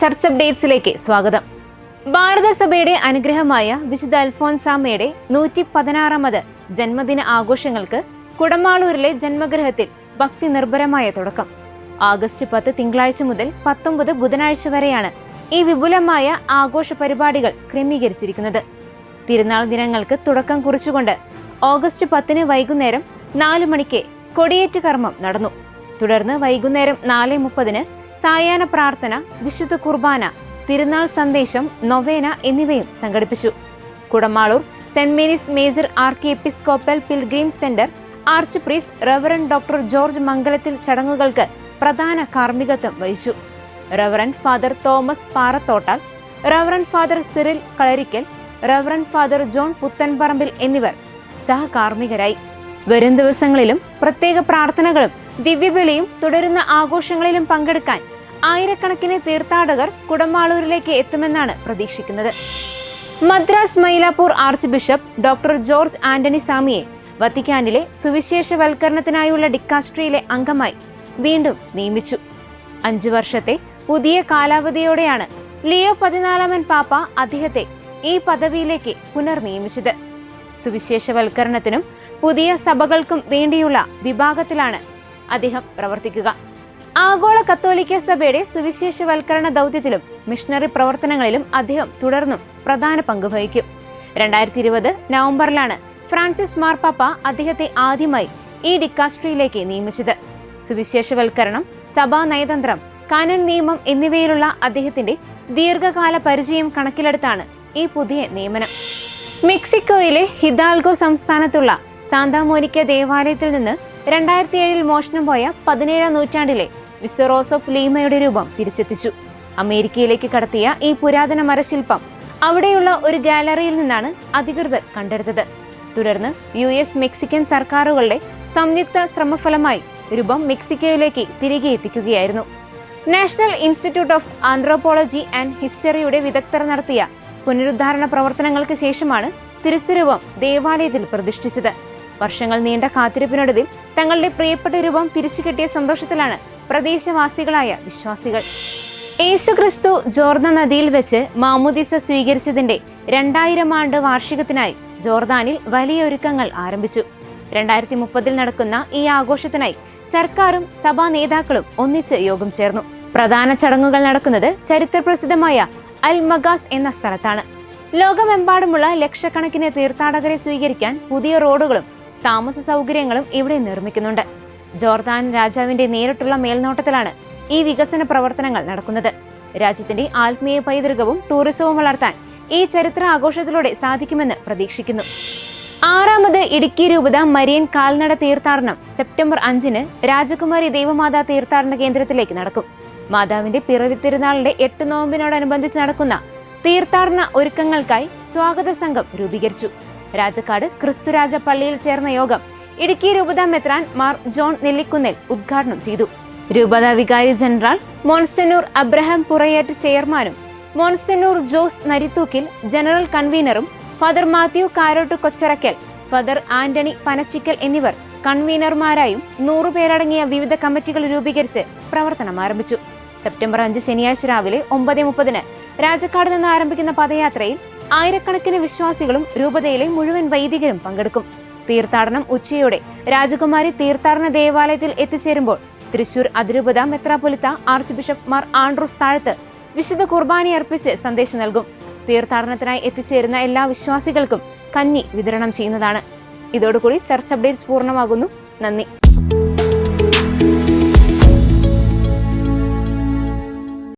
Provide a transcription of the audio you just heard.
Church അപ്ഡേറ്റ്സിലേക്ക് സ്വാഗതം. ഭാരതസഭയുടെ അനുഗ്രഹമായ വിശുദ്ധ അൽഫോൻസാമ്മയുടെ 116ാമത് ജന്മദിന ആഘോഷങ്ങൾക്ക് കുടമാളൂരിലെ ജന്മഗൃഹത്തിൽ ഭക്തി നിർഭരമായ തുടക്കം. ആഗസ്റ്റ് 10 തിങ്കളാഴ്ച മുതൽ 19 ബുധനാഴ്ച വരെയാണ് ഈ വിപുലമായ ആഘോഷ പരിപാടികൾ ക്രമീകരിച്ചിരിക്കുന്നത്. തിരുനാൾ ദിനങ്ങൾക്ക് തുടക്കം കുറിച്ചുകൊണ്ട് ഓഗസ്റ്റ് 10 വൈകുന്നേരം 4 മണിക്ക് കൊടിയേറ്റ് കർമ്മം നടന്നു. തുടർന്ന് വൈകുന്നേരം 4:30 സായാഹ്ന പ്രാർത്ഥന, വിശുദ്ധ കുർബാന, തിരുനാൾ സന്ദേശം, നൊവേന എന്നിവയും സംഘടിപ്പിച്ചു. Kudamaloor saint Mary's major archiepiscopal pilgrim centre arch priest reverend doctor George Mangalathil ചടങ്ങുകൾക്ക് പ്രധാന കാർമ്മികത്വം വഹിച്ചു. Reverend father Thomas Parathottal, reverend father Cyril Kalarickal, reverend father John Puthenparambil എന്നിവർ സഹകാർമ്മികരായി. വരും ദിവസങ്ങളിലും പ്രത്യേക പ്രാർത്ഥനകളും ദിവ്യബലിയും തുടരുന്ന ആഘോഷങ്ങളിലും പങ്കെടുക്കാൻ ആയിരക്കണക്കിന് തീർത്ഥാടകർ കുടമാളൂരിലേക്ക് എത്തുമെന്നാണ് പ്രതീക്ഷിക്കുന്നത്. Madras Mylapore arch bishop doctor George Antony സാമിയെ വത്തിക്കാനിലെ സുവിശേഷവൽക്കരണത്തിനായുള്ള ഡിക്കാസ്ട്രിയിലെ അംഗമായി വീണ്ടും നിയമിച്ചു. 5 വർഷത്തെ പുതിയ കാലാവധിയോടെയാണ് ലിയോ 14 പാപ്പ അദ്ദേഹത്തെ ഈ പദവിയിലേക്ക് പുനർനിയമിച്ചത്. സുവിശേഷവൽക്കരണത്തിനും പുതിയ സഭകൾക്കും വേണ്ടിയുള്ള വിഭാഗത്തിലാണ് അദ്ദേഹം പ്രവർത്തിക്കുക. ആഗോള കത്തോലിക്ക സഭയുടെ സുവിശേഷവൽക്കരണ ദൗത്യത്തിലും മിഷണറി പ്രവർത്തനങ്ങളിലും അദ്ദേഹം തുടർന്നും പ്രധാന പങ്ക് വഹിക്കും. 2020 നവംബറിലാണ് ഫ്രാൻസിസ് മാർപ്പാപ്പ അദ്ദേഹത്തെ ആദ്യമായി ഈ ഡിക്കാസ്ട്രിയിലേക്ക് നിയമിച്ചത്. സുവിശേഷവൽക്കരണം, സഭാ നയതന്ത്രം, കാനൻ നിയമം എന്നിവയിലുള്ള അദ്ദേഹത്തിന്റെ ദീർഘകാല പരിചയം കണക്കിലെടുത്താണ് ഈ പുതിയ നിയമനം. മെക്സിക്കോയിലെ ഹിദാൽഗോ സംസ്ഥാനത്തുള്ള സാന്താമോനിക്ക ദേവാലയത്തിൽ നിന്ന് 2007 മോഷണം പോയ 17ാം നൂറ്റാണ്ടിലെ വിശുദ്ധ റോസഫ് ലീമയുടെ രൂപം തിരിച്ചെത്തിച്ചു. അമേരിക്കയിലേക്ക് കടത്തിയ ഈ പുരാതന മരശില്പം അവിടെയുള്ള ഒരു ഗാലറിയിൽ നിന്നാണ് അധികൃതർ കണ്ടെടുത്തത്. തുടർന്ന് US മെക്സിക്കൻ സർക്കാരുകളുടെ സംയുക്ത ശ്രമഫലമായി രൂപം മെക്സിക്കോയിലേക്ക് തിരികെ എത്തിക്കുകയായിരുന്നു. National institute of anthropology and ഹിസ്റ്ററിയുടെ വിദഗ്ധർ നടത്തിയ പുനരുദ്ധാരണ പ്രവർത്തനങ്ങൾക്ക് ശേഷമാണ് തിരുസ്വരൂപം ദേവാലയത്തിൽ പ്രതിഷ്ഠിച്ചത്. വർഷങ്ങൾ നീണ്ട കാത്തിരിപ്പിനൊടുവിൽ തങ്ങളുടെ പ്രിയപ്പെട്ട രൂപം തിരിച്ചു കിട്ടിയ സന്തോഷത്തിലാണ് പ്രദേശവാസികളായ വിശ്വാസികൾ. യേശുക്രിസ്തു ജോർദാൻ നദിയിൽ വെച്ച് മാമുദീസ സ്വീകരിച്ചതിന്റെ 2000 ആണ്ട് വാർഷികത്തിനായി ജോർദാനിൽ വലിയ ഒരുക്കങ്ങൾ ആരംഭിച്ചു. 2030 നടക്കുന്ന ഈ ആഘോഷത്തിനായി സർക്കാരും സഭാ നേതാക്കളും ഒന്നിച്ച് യോഗം ചേർന്നു. പ്രധാന ചടങ്ങുകൾ നടക്കുന്നത് ചരിത്രപ്രസിദ്ധമായ അൽ മഗാസ് എന്ന സ്ഥലത്താണ്. ലോകമെമ്പാടുമുള്ള ലക്ഷക്കണക്കിന് തീർത്ഥാടകരെ സ്വീകരിക്കാൻ പുതിയ റോഡുകളും താമസ സൗകര്യങ്ങളും ഇവിടെ നിർമ്മിക്കുന്നുണ്ട്. ജോർദാൻ രാജാവിന്റെ നേരിട്ടുള്ള മേൽനോട്ടത്തിലാണ് ഈ വികസന പ്രവർത്തനങ്ങൾ നടക്കുന്നത്. രാജ്യത്തിന്റെ ആത്മീയ പൈതൃകവും ടൂറിസവും വളർത്താൻ ഈ ചരിത്ര ആഘോഷത്തിലൂടെ സാധിക്കുമെന്ന് പ്രതീക്ഷിക്കുന്നു. 6ാമത് ഇടുക്കി രൂപത മരിയൻ കാൽനട തീർത്ഥാടനം സെപ്റ്റംബർ 5 രാജകുമാരി ദേവമാതാ തീർത്ഥാടന കേന്ദ്രത്തിലേക്ക് നടക്കും. മാതാവിന്റെ പിറവി തിരുനാളിന്റെ 8 നോമ്പിനോടനുബന്ധിച്ച് നടക്കുന്ന തീർത്ഥാടന ഒരുക്കങ്ങൾക്കായി സ്വാഗത സംഘം രൂപീകരിച്ചു. രാജക്കാട് ക്രിസ്തുരാജ പള്ളിയിൽ ചേർന്ന യോഗം ഇടുക്കി രൂപത മെത്രാൻ മാർ ജോൺ നെല്ലിക്കുന്നേൽ ഉദ്ഘാടനം ചെയ്തു. രൂപത വികാരി ജനറൽ മോൺസ്റ്റന്നൂർ അബ്രഹാം പുറയേറ്റ് ചെയർമാനും മോൺസ്റ്റന്നൂർ ജോസ് നരിത്തൂക്കിൽ ജനറൽ കൺവീനറും father Mathew Karott Kocharackal, father Antony Panachickal എന്നിവർ കൺവീനർമാരായും 100 പേരടങ്ങിയ വിവിധ കമ്മിറ്റികൾ രൂപീകരിച്ച് പ്രവർത്തനം ആരംഭിച്ചു. സെപ്റ്റംബർ 5 ശനിയാഴ്ച രാവിലെ 9:30 രാജക്കാട് നിന്ന് ആരംഭിക്കുന്ന പദയാത്രയിൽ ആയിരക്കണക്കിന് വിശ്വാസികളും രൂപതയിലെ മുഴുവൻ വൈദികരും പങ്കെടുക്കും. തീർത്ഥാടനം ഉച്ചയോടെ രാജകുമാരി തീർത്ഥാടന ദേവാലയത്തിൽ എത്തിച്ചേരുമ്പോൾ തൃശൂർ അതിരൂപത മെത്രാപ്പൊലിത്ത ആർച്ച് ബിഷപ്പ് മാർ ആൻഡ്രൂസ് താഴത്ത് വിശുദ്ധ കുർബാനയർപ്പിച്ച് സന്ദേശം നൽകും. തീർത്ഥാടനത്തിനായി എത്തിച്ചേരുന്ന എല്ലാ വിശ്വാസികൾക്കും കഞ്ഞി വിതരണം ചെയ്യുന്നതാണ്. ഇതോടുകൂടി ചർച്ച് അപ്ഡേറ്റ്സ് പൂർണ്ണമാകുന്നു. നന്ദി.